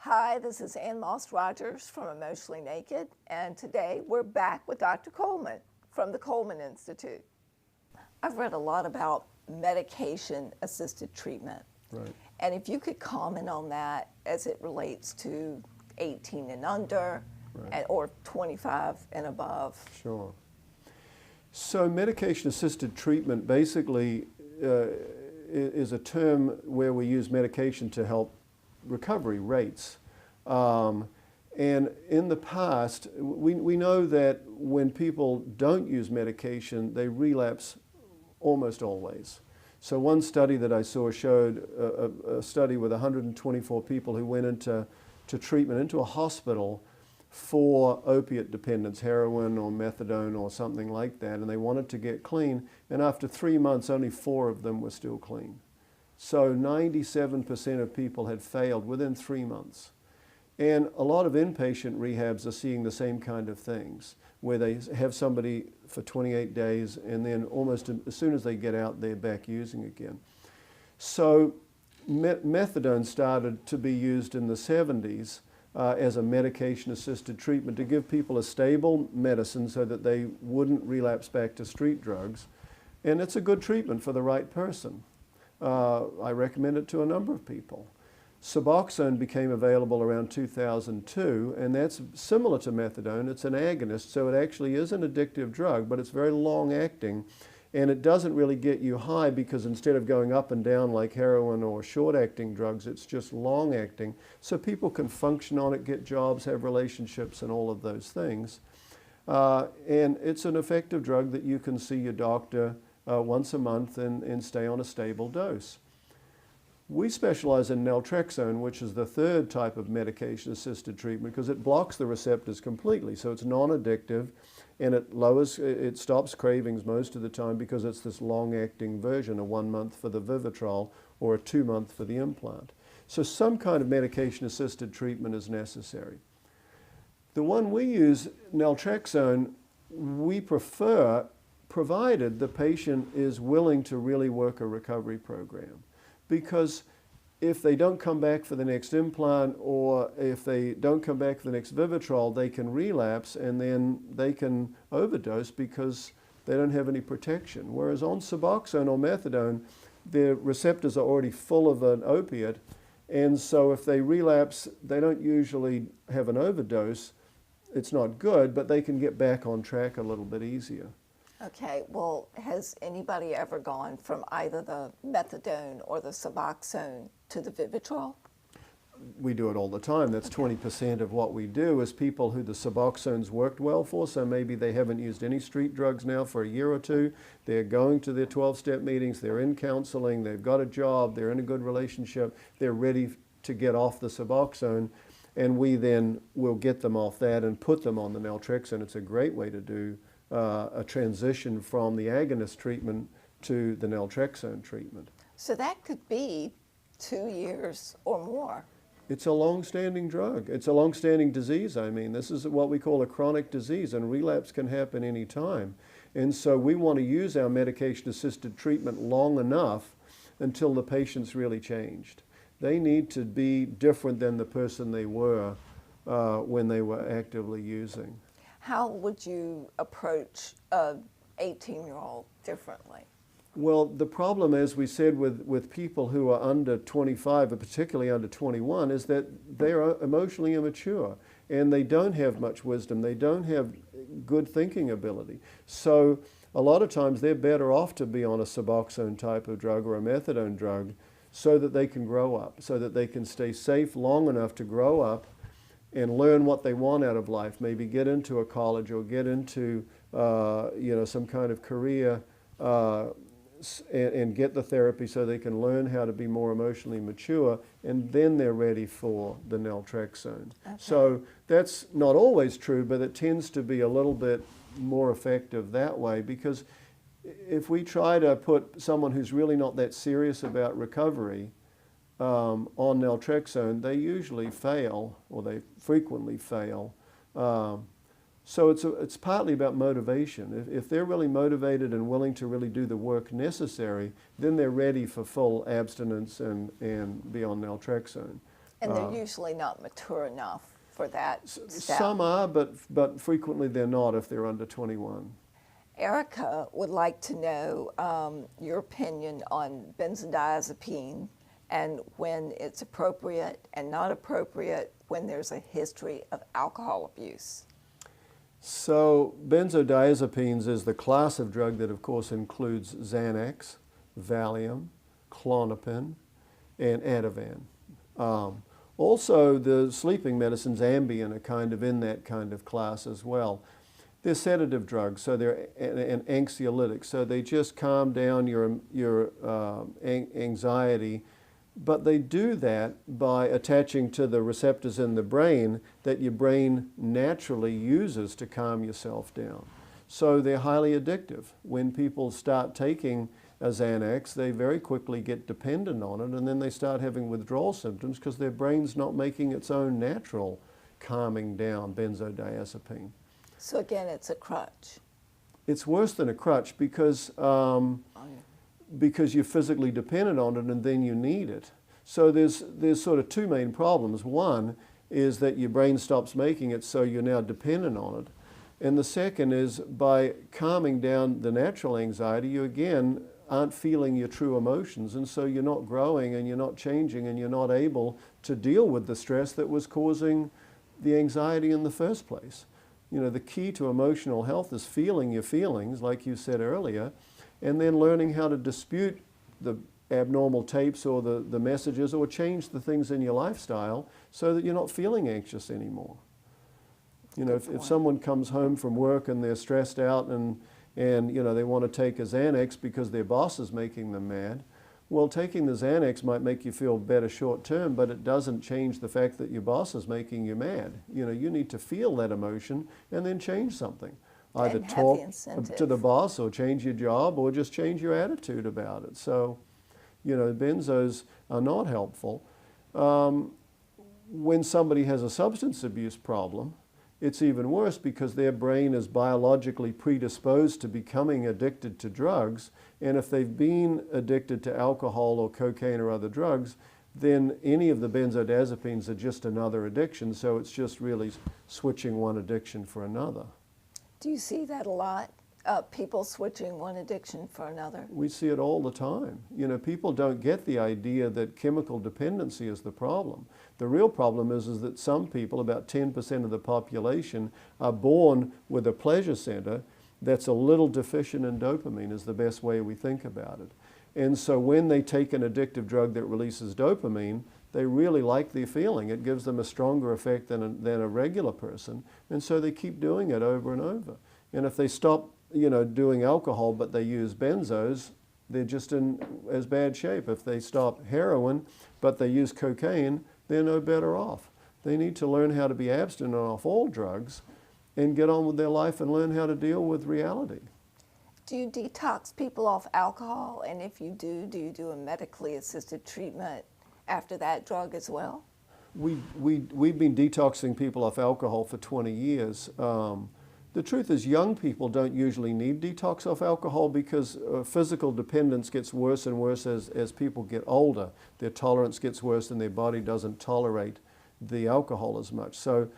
Hi, this is Ann Moss Rogers from Emotionally Naked, and today we're back with Dr. Coleman from the Coleman Institute. I've read a lot about medication-assisted treatment. Right. And if you could comment on that as it relates to 18 and under, Right. or 25 and above. Sure. So medication-assisted treatment basically is a term where we use medication to help recovery rates. And in the past, we know that when people don't use medication, they relapse almost always. So one study that I saw showed a study with 124 people who went into treatment, into a hospital for opiate dependence, heroin or methadone or something like that, and they wanted to get clean, and after 3 months, only 4 of them were still clean. So 97% of people had failed within 3 months. And a lot of inpatient rehabs are seeing the same kind of things, where they have somebody for 28 days and then almost as soon as they get out, they're back using again. So methadone started to be used in the 70s as a medication-assisted treatment to give people a stable medicine so that they wouldn't relapse back to street drugs. And it's a good treatment for the right person. I recommend it to a number of people. Suboxone became available around 2002, and that's similar to methadone. It's an agonist, so it actually is an addictive drug, but it's very long-acting, and it doesn't really get you high because instead of going up and down like heroin or short-acting drugs, it's just long-acting, so people can function on it, get jobs, have relationships, and all of those things. And it's an effective drug that you can see your doctor once a month and stay on a stable dose. We specialize in Naltrexone, which is the third type of medication-assisted treatment because it blocks the receptors completely, so it's non-addictive, and it stops cravings most of the time because it's this long-acting version, a 1 month for the Vivitrol or a 2 month for the implant. So some kind of medication-assisted treatment is necessary. The one we use, Naltrexone, we prefer provided the patient is willing to really work a recovery program. Because if they don't come back for the next implant or if they don't come back for the next Vivitrol, they can relapse and then they can overdose because they don't have any protection. Whereas on Suboxone or Methadone, their receptors are already full of an opiate, and so if they relapse, they don't usually have an overdose. It's not good, but they can get back on track a little bit easier. Okay, well, has anybody ever gone from either the methadone or the Suboxone to the Vivitrol? We do it all the time. That's Okay. 20% of what we do is people who the Suboxones worked well for, so maybe they haven't used any street drugs now for a year or two. They're going to their 12-step meetings, they're in counseling, they've got a job, they're in a good relationship, they're ready to get off the Suboxone, and we then will get them off that and put them on the Naltrexone. It's a great way to do a transition from the agonist treatment to the Naltrexone treatment. So that could be 2 years or more. It's a long-standing drug. It's a long-standing disease. I mean, this is what we call a chronic disease, and relapse can happen any time. And so we want to use our medication-assisted treatment long enough until the patient's really changed. They need to be different than the person they were when they were actively using. How would you approach an 18-year-old differently? Well, the problem, as we said, with people who are under 25, or particularly under 21, is that they are emotionally immature and they don't have much wisdom. They don't have good thinking ability. So a lot of times they're better off to be on a Suboxone type of drug or a methadone drug so that they can grow up, so that they can stay safe long enough to grow up and learn what they want out of life, maybe get into a college or get into some kind of career and get the therapy so they can learn how to be more emotionally mature, and then they're ready for the Naltrexone. Okay. So that's not always true, but it tends to be a little bit more effective that way, because if we try to put someone who's really not that serious about recovery on Naltrexone, they usually fail, or they frequently fail. So it's partly about motivation. If they're really motivated and willing to really do the work necessary, then they're ready for full abstinence and be on Naltrexone. And they're usually not mature enough for that step. Some are, but frequently they're not if they're under 21. Erica would like to know your opinion on benzodiazepine and when it's appropriate and not appropriate when there's a history of alcohol abuse. So benzodiazepines is the class of drug that of course includes Xanax, Valium, Klonopin, and Ativan. Also the sleeping medicines Ambien are kind of in that kind of class as well. They're sedative drugs, so they're and anxiolytics, so they just calm down your anxiety, but they do that by attaching to the receptors in the brain that your brain naturally uses to calm yourself down. So they're highly addictive. When people start taking a Xanax, they very quickly get dependent on it, and then they start having withdrawal symptoms because their brain's not making its own natural calming down benzodiazepine. So again, it's a crutch. It's worse than a crutch because you're physically dependent on it and then you need it. So there's sort of two main problems. One is that your brain stops making it, so you're now dependent on it. And the second is by calming down the natural anxiety, you again aren't feeling your true emotions, and so you're not growing and you're not changing and you're not able to deal with the stress that was causing the anxiety in the first place. You know, the key to emotional health is feeling your feelings, like you said earlier, and then learning how to dispute the abnormal tapes or the messages or change the things in your lifestyle so that you're not feeling anxious anymore. You know, if someone comes home from work and they're stressed out and you know, they want to take a Xanax because their boss is making them mad, well, taking the Xanax might make you feel better short term, but it doesn't change the fact that your boss is making you mad. You know, you need to feel that emotion and then change something. Either talk to the boss or change your job or just change your attitude about it. So, you know, benzos are not helpful. When somebody has a substance abuse problem, it's even worse because their brain is biologically predisposed to becoming addicted to drugs, and if they've been addicted to alcohol or cocaine or other drugs, then any of the benzodiazepines are just another addiction, so it's just really switching one addiction for another. Do you see that a lot? People switching one addiction for another? We see it all the time. You know, people don't get the idea that chemical dependency is the problem. The real problem is that some people, about 10% of the population, are born with a pleasure center that's a little deficient in dopamine, is the best way we think about it. And so when they take an addictive drug that releases dopamine, they really like the feeling. It gives them a stronger effect than a regular person, and so they keep doing it over and over. And if they stop, you know, doing alcohol but they use benzos, they're just in as bad shape. If they stop heroin but they use cocaine, they're no better off. They need to learn how to be abstinent off all drugs and get on with their life and learn how to deal with reality. Do you detox people off alcohol? And if you do you do a medically assisted treatment after that drug as well? We've been detoxing people off alcohol for 20 years. The truth is young people don't usually need detox off alcohol because physical dependence gets worse and worse as people get older. Their tolerance gets worse and their body doesn't tolerate the alcohol as much. So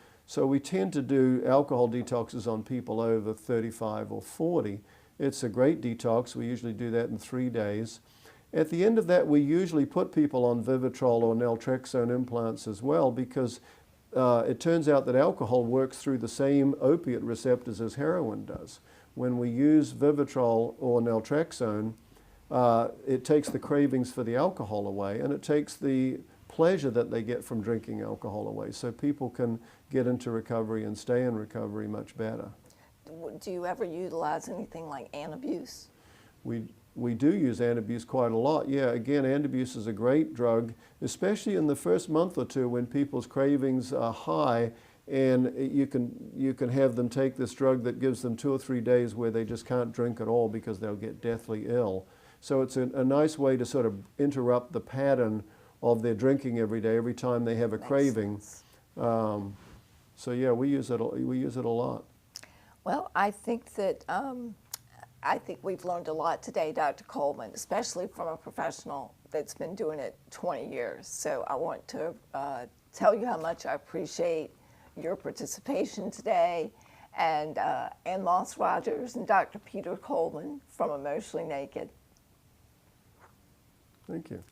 we tend to do alcohol detoxes on people over 35 or 40. It's a great detox. We usually do that in 3 days. At the end of that, we usually put people on Vivitrol or Naltrexone implants as well because it turns out that alcohol works through the same opiate receptors as heroin does. When we use Vivitrol or Naltrexone, it takes the cravings for the alcohol away and it takes the pleasure that they get from drinking alcohol away. So people can get into recovery and stay in recovery much better. Do you ever utilize anything like Antabuse? We do use Antabuse quite a lot. Yeah, again, Antabuse is a great drug, especially in the first month or two when people's cravings are high, and you can have them take this drug that gives them 2 or 3 days where they just can't drink at all because they'll get deathly ill. So it's a nice way to sort of interrupt the pattern of their drinking every day, every time they have a craving. So yeah, we use it a lot. Well, I think we've learned a lot today, Dr. Coleman, especially from a professional that's been doing it 20 years. So I want to tell you how much I appreciate your participation today, and Lost Rogers and Dr. Peter Coleman from Emotionally Naked. Thank you.